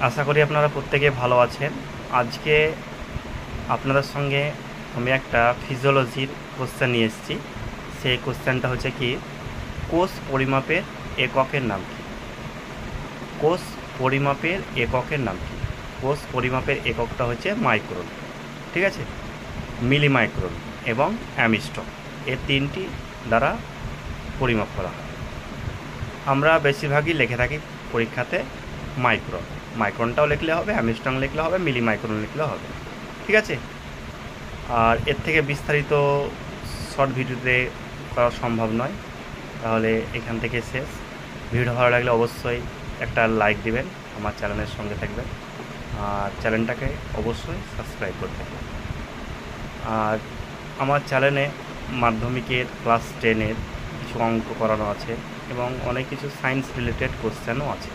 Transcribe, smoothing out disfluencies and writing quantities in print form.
আশা করি আপনারা প্রত্যেকে ভালো আছেন। আজকে আপনাদের সঙ্গে আমি একটা ফিজিওলজির কোশ্চেন নিয়ে এসেছি। সেই কোশ্চেনটা হচ্ছে কি, কোষ পরিমাপের এককের নাম কি? কোষ পরিমাপের এককের নাম কি? কোষ পরিমাপের এককটা হচ্ছে মাইক্রন, ঠিক আছে? মিলিমাইক্রন এবং অ্যামস্ট্রন, এই তিনটি দ্বারা পরিমাপ করা হয়। আমরা বেশিরভাগই লিখে থাকি পরীক্ষাতে মাইক্রন। মাইক্রনটাও লিখলে হবে, অ্যামস্ট্রন লিখলে হবে, মিলিমাইক্রন লিখলে হবে, ঠিক আছে? আর এর থেকে বিস্তারিত শর্ট ভিডিওতে করা সম্ভব নয়, তাহলে এখান থেকে শেষ। ভিডিও ভালো লাগলে অবশ্যই একটা লাইক দিবেন, আমার চ্যানেলের সঙ্গে থাকবেন, আর চ্যানেলটাকে অবশ্যই সাবস্ক্রাইব করতে হবে। আর আমার চ্যানেলে মাধ্যমিকের ক্লাস 10-এর কিছু অঙ্ক করানো আছে এবং অনেক কিছু সায়েন্স রিলেটেড কোশ্চেনও আছে।